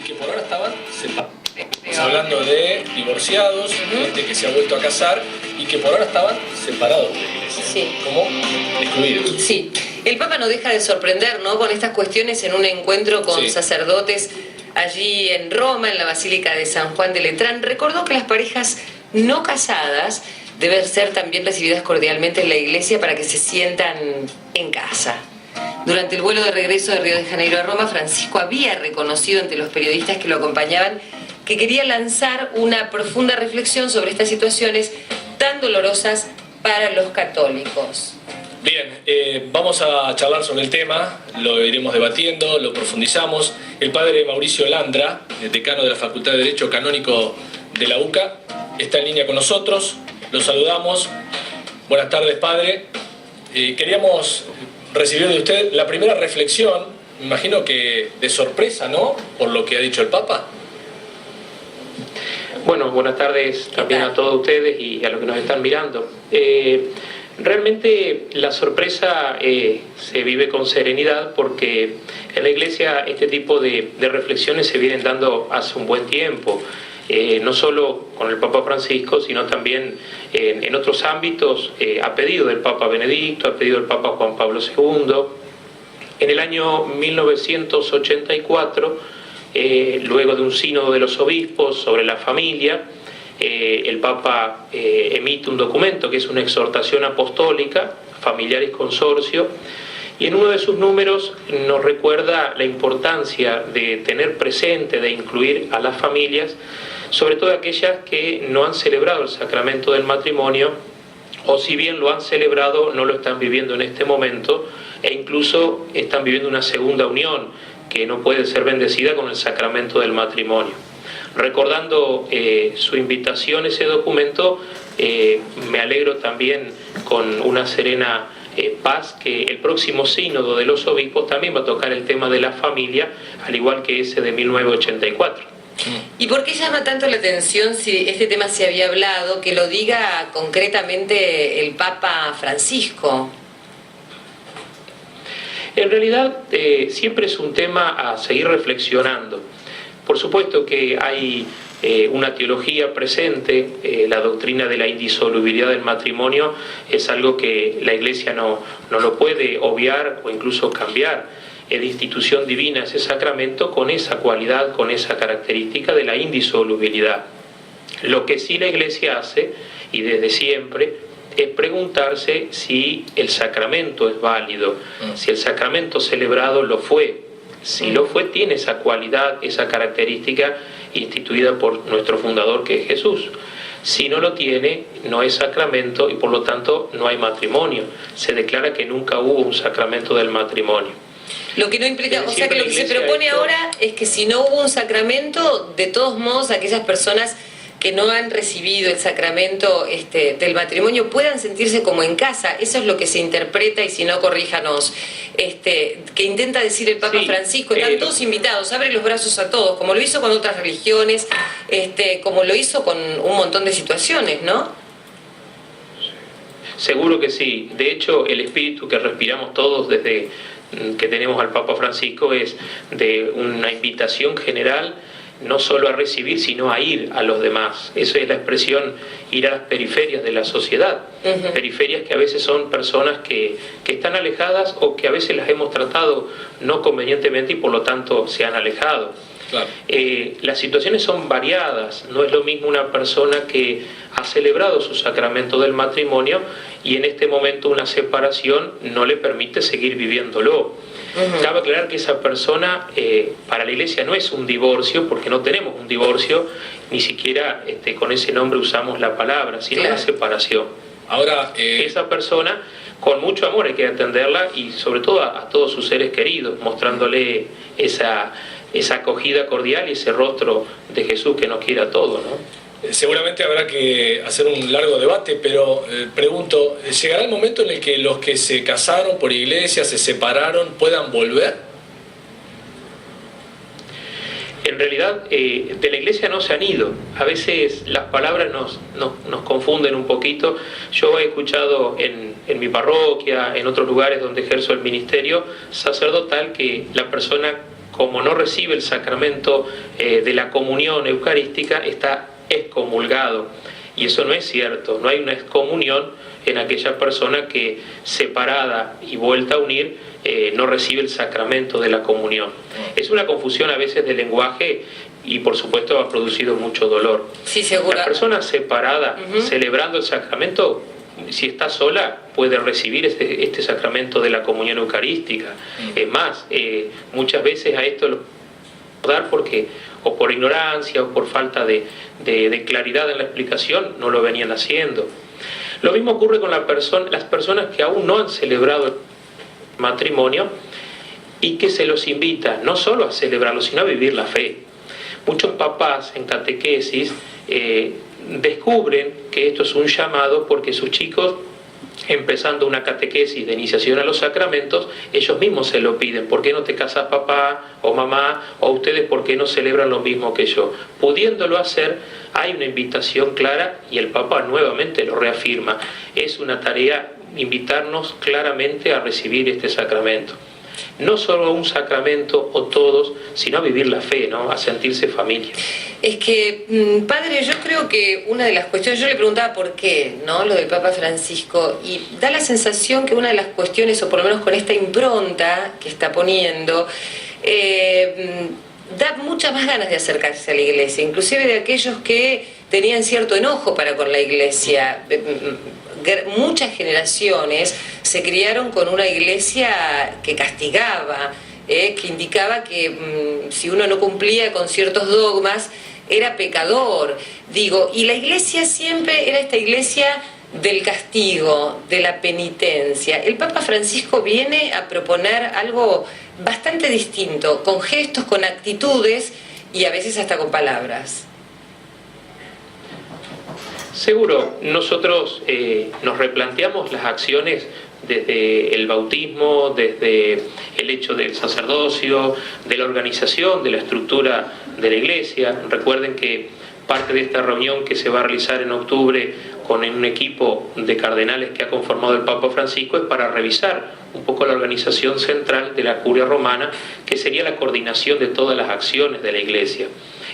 y que por ahora estaban separados. Estamos hablando de divorciados, gente que se ha vuelto a casar y que por ahora estaban separados de la iglesia. Sí. ¿Cómo? Excluidos. Sí. El Papa no deja de sorprender, ¿no?, con estas cuestiones en un encuentro con sacerdotes allí en Roma, en la Basílica de San Juan de Letrán. Recordó que las parejas no casadas deben ser también recibidas cordialmente en la iglesia para que se sientan en casa. Durante el vuelo de regreso de Río de Janeiro a Roma, Francisco había reconocido ante los periodistas que lo acompañaban que quería lanzar una profunda reflexión sobre estas situaciones tan dolorosas para los católicos. Bien, vamos a charlar sobre el tema, lo iremos debatiendo, lo profundizamos. El padre Mauricio Landra, decano de la Facultad de Derecho Canónico de la UCA, está en línea con nosotros, lo saludamos. Buenas tardes, padre. Queríamos recibir de usted la primera reflexión, me imagino que de sorpresa, ¿no?, por lo que ha dicho el Papa. Bueno, buenas tardes también a todos ustedes y a los que nos están mirando. Realmente la sorpresa se vive con serenidad porque en la Iglesia este tipo de reflexiones se vienen dando hace un buen tiempo, no solo con el Papa Francisco, sino también en otros ámbitos, a pedido del Papa Benedicto, a pedido del Papa Juan Pablo II. En el año 1984, luego de un sínodo de los obispos sobre la familia, el Papa emite un documento que es una exhortación apostólica, Familiaris Consortio, y en uno de sus números nos recuerda la importancia de tener presente, de incluir a las familias, sobre todo aquellas que no han celebrado el sacramento del matrimonio, o si bien lo han celebrado, no lo están viviendo en este momento, e incluso están viviendo una segunda unión, que no puede ser bendecida con el sacramento del matrimonio. Recordando su invitación, ese documento, me alegro también con una serena paz que el próximo sínodo de los obispos también va a tocar el tema de la familia, al igual que ese de 1984. ¿Y por qué llama tanto la atención, si este tema se había hablado, que lo diga concretamente el Papa Francisco? En realidad siempre es un tema a seguir reflexionando. Por supuesto que hay una teología presente, la doctrina de la indisolubilidad del matrimonio es algo que la Iglesia no lo puede obviar o incluso cambiar. Es de institución divina ese sacramento con esa cualidad, con esa característica de la indisolubilidad. Lo que sí la Iglesia hace, y desde siempre, es preguntarse si el sacramento es válido, si el sacramento celebrado lo fue. Si lo fue, tiene esa cualidad, esa característica instituida por nuestro fundador, que es Jesús. Si no lo tiene, no es sacramento y por lo tanto no hay matrimonio. Se declara que nunca hubo un sacramento del matrimonio. Lo que no implica, o sea que lo que se propone ahora es que si no hubo un sacramento, de todos modos aquellas personas que no han recibido el sacramento del matrimonio puedan sentirse como en casa. Eso es lo que se interpreta, y si no, corríjanos, que intenta decir el Papa Francisco. Están todos invitados, abre los brazos a todos, como lo hizo con otras religiones, como lo hizo con un montón de situaciones, ¿no? Seguro que sí. De hecho, el espíritu que respiramos todos desde que tenemos al Papa Francisco es de una invitación general, no solo a recibir, sino a ir a los demás. Eso es la expresión, ir a las periferias de la sociedad. Periferias que a veces son personas que están alejadas o que a veces las hemos tratado no convenientemente y por lo tanto se han alejado. Claro. Las situaciones son variadas. No es lo mismo una persona que ha celebrado su sacramento del matrimonio y en este momento una separación no le permite seguir viviéndolo. Cabe aclarar que esa persona para la Iglesia no es un divorcio, porque no tenemos un divorcio, ni siquiera con ese nombre usamos la palabra, sino una separación. Ahora, esa persona, con mucho amor hay que atenderla y sobre todo a todos sus seres queridos, mostrándole esa acogida cordial y ese rostro de Jesús que nos quiere a todos, ¿no? Seguramente habrá que hacer un largo debate, pero pregunto, ¿llegará el momento en el que los que se casaron por iglesia, se separaron, puedan volver? En realidad, de la iglesia no se han ido. A veces las palabras nos confunden un poquito. Yo he escuchado en mi parroquia, en otros lugares donde ejerzo el ministerio sacerdotal, que la persona como no recibe el sacramento de la comunión eucarística, está excomulgado. Y eso no es cierto, no hay una excomunión en aquella persona que, separada y vuelta a unir, no recibe el sacramento de la comunión. Es una confusión a veces de lenguaje y por supuesto ha producido mucho dolor. Sí, seguro. La persona separada, celebrando el sacramento, si está sola, puede recibir este sacramento de la comunión eucarística. Es más, muchas veces a esto lo dar porque o por ignorancia o por falta de claridad en la explicación no lo venían haciendo. Lo mismo ocurre con las personas que aún no han celebrado el matrimonio y que se los invita no solo a celebrarlo, sino a vivir la fe. Muchos papás en catequesis descubren que esto es un llamado porque sus chicos, empezando una catequesis de iniciación a los sacramentos, ellos mismos se lo piden. ¿Por qué no te casas, papá o mamá? O ustedes, ¿por qué no celebran lo mismo que yo? Pudiéndolo hacer, hay una invitación clara y el Papa nuevamente lo reafirma. Es una tarea invitarnos claramente a recibir este sacramento. No solo un sacramento o todos, sino a vivir la fe, ¿no? A sentirse familia. Es que, padre, yo creo que una de las cuestiones, yo le preguntaba por qué, ¿no? Lo del Papa Francisco, y da la sensación que una de las cuestiones, o por lo menos con esta impronta que está poniendo, da muchas más ganas de acercarse a la Iglesia, inclusive de aquellos que tenían cierto enojo para con la Iglesia. Muchas generaciones se criaron con una Iglesia que castigaba, que indicaba que si uno no cumplía con ciertos dogmas era pecador. Digo, y la Iglesia siempre era esta Iglesia del castigo, de la penitencia. El Papa Francisco viene a proponer algo bastante distinto, con gestos, con actitudes y a veces hasta con palabras. Seguro, nosotros nos replanteamos las acciones desde el bautismo, desde el hecho del sacerdocio, de la organización, de la estructura de la Iglesia. Recuerden que parte de esta reunión que se va a realizar en octubre con un equipo de cardenales que ha conformado el Papa Francisco es para revisar un poco la organización central de la Curia Romana, que sería la coordinación de todas las acciones de la Iglesia.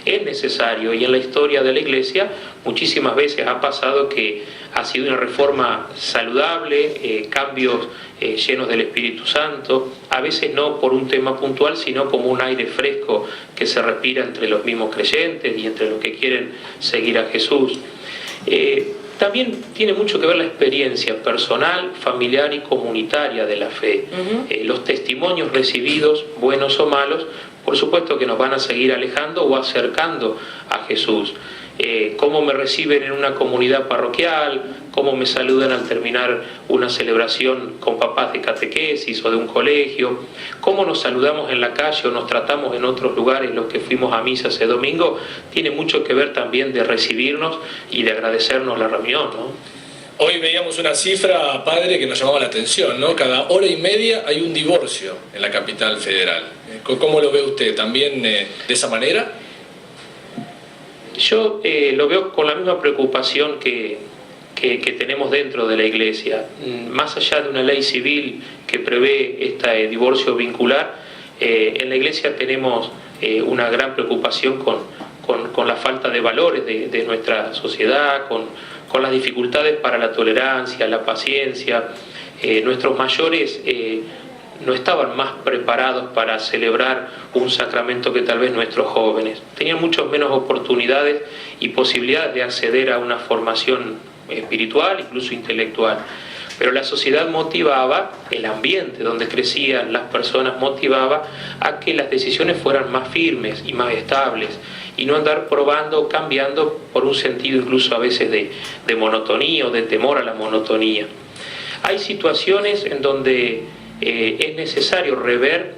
Es necesario, y en la historia de la Iglesia muchísimas veces ha pasado que ha sido una reforma saludable, cambios llenos del Espíritu Santo, a veces no por un tema puntual, sino como un aire fresco que se respira entre los mismos creyentes y entre los que quieren seguir a Jesús. También tiene mucho que ver la experiencia personal, familiar y comunitaria de la fe. Los testimonios recibidos, buenos o malos, por supuesto que nos van a seguir alejando o acercando a Jesús. Cómo me reciben en una comunidad parroquial, cómo me saludan al terminar una celebración con papás de catequesis o de un colegio, cómo nos saludamos en la calle o nos tratamos en otros lugares los que fuimos a misa ese domingo, tiene mucho que ver también de recibirnos y de agradecernos la reunión, ¿no? Hoy veíamos una cifra, padre, que nos llamaba la atención, ¿no? Cada hora y media hay un divorcio en la capital federal. ¿Cómo lo ve usted? ¿También de esa manera? Yo lo veo con la misma preocupación que tenemos dentro de la Iglesia. Más allá de una ley civil que prevé este divorcio vincular, en la Iglesia tenemos una gran preocupación con la falta de valores de nuestra sociedad, con las dificultades para la tolerancia, la paciencia. Nuestros mayores no estaban más preparados para celebrar un sacramento que tal vez nuestros jóvenes. Tenían mucho menos oportunidades y posibilidades de acceder a una formación espiritual, incluso intelectual. Pero la sociedad motivaba, el ambiente donde crecían las personas motivaba a que las decisiones fueran más firmes y más estables, y no andar probando, cambiando por un sentido incluso a veces de monotonía o de temor a la monotonía. Hay situaciones en donde es necesario rever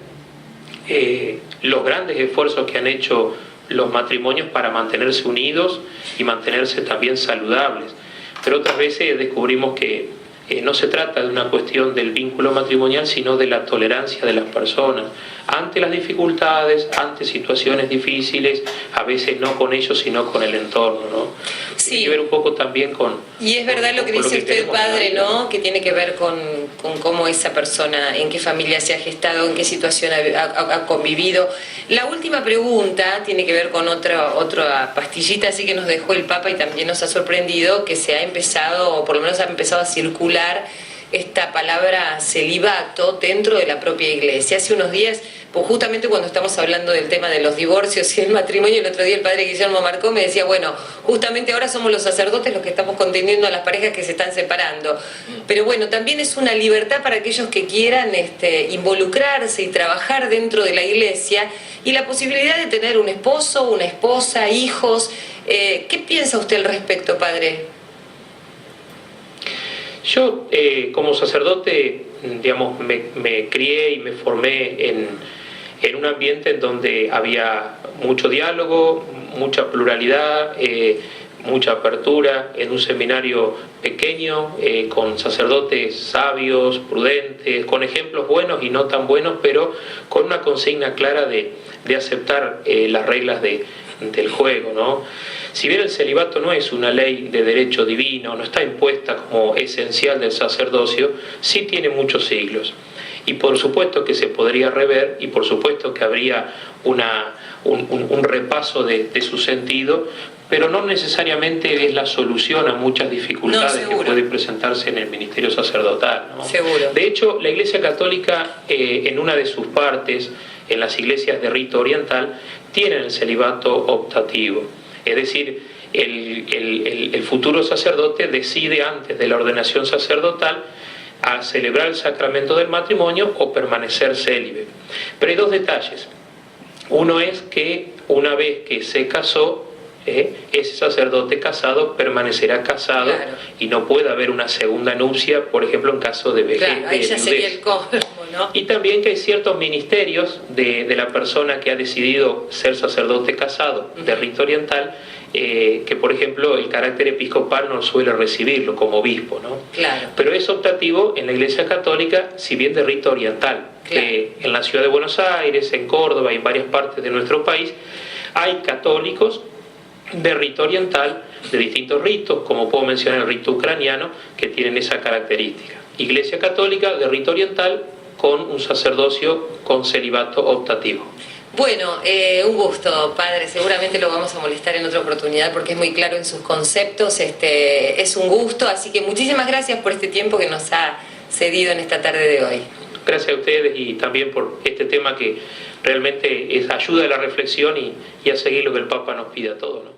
los grandes esfuerzos que han hecho los matrimonios para mantenerse unidos y mantenerse también saludables. Pero otras veces descubrimos que no se trata de una cuestión del vínculo matrimonial, sino de la tolerancia de las personas ante las dificultades, ante situaciones difíciles, a veces no con ellos, sino con el entorno, ¿no? Sí. Tiene que ver un poco también con... Y es verdad lo que dice usted, padre, ¿no? Que tiene que ver con cómo esa persona, en qué familia se ha gestado, en qué situación ha convivido. La última pregunta tiene que ver con otra pastillita así que nos dejó el Papa y también nos ha sorprendido, que se ha empezado, o por lo menos ha empezado a circular esta palabra celibato dentro de la propia Iglesia. Hace unos días, pues justamente cuando estamos hablando del tema de los divorcios y el matrimonio, el otro día el padre Guillermo Marcó me decía, bueno, justamente ahora somos los sacerdotes los que estamos contendiendo a las parejas que se están separando. Pero bueno, también es una libertad para aquellos que quieran involucrarse y trabajar dentro de la Iglesia, y la posibilidad de tener un esposo, una esposa, hijos. ¿Qué piensa usted al respecto, padre? Yo, como sacerdote, digamos, me crié y me formé en un ambiente en donde había mucho diálogo, mucha pluralidad, mucha apertura, en un seminario pequeño, con sacerdotes sabios, prudentes, con ejemplos buenos y no tan buenos, pero con una consigna clara de aceptar las reglas del juego, ¿no? Si bien el celibato no es una ley de derecho divino, no está impuesta como esencial del sacerdocio, sí tiene muchos siglos. Y por supuesto que se podría rever, y por supuesto que habría un repaso de su sentido, pero no necesariamente es la solución a muchas dificultades que puede presentarse en el ministerio sacerdotal, ¿no? Seguro. De hecho, la Iglesia Católica, en una de sus partes, en las iglesias de rito oriental, tienen el celibato optativo. Es decir, el futuro sacerdote decide antes de la ordenación sacerdotal a celebrar el sacramento del matrimonio o permanecer célibe. Pero hay dos detalles. Uno es que una vez que se casó, ese sacerdote casado permanecerá casado, claro, y no puede haber una segunda nupcia, por ejemplo, en caso de vejez. Claro, ahí ya sería el colmo, ¿no? Y también que hay ciertos ministerios de la persona que ha decidido ser sacerdote casado de rito oriental, que por ejemplo el carácter episcopal no suele recibirlo como obispo, ¿no? Claro. Pero es optativo en la Iglesia Católica, si bien de rito oriental. Claro. En la ciudad de Buenos Aires, en Córdoba y en varias partes de nuestro país hay católicos de rito oriental, de distintos ritos, como puedo mencionar el rito ucraniano, que tienen esa característica. Iglesia Católica de rito oriental con un sacerdocio con celibato optativo. Bueno, un gusto, padre. Seguramente lo vamos a molestar en otra oportunidad porque es muy claro en sus conceptos. Es un gusto, así que muchísimas gracias por este tiempo que nos ha cedido en esta tarde de hoy. Gracias a ustedes y también por este tema que realmente es ayuda a la reflexión y a seguir lo que el Papa nos pide a todos, ¿no?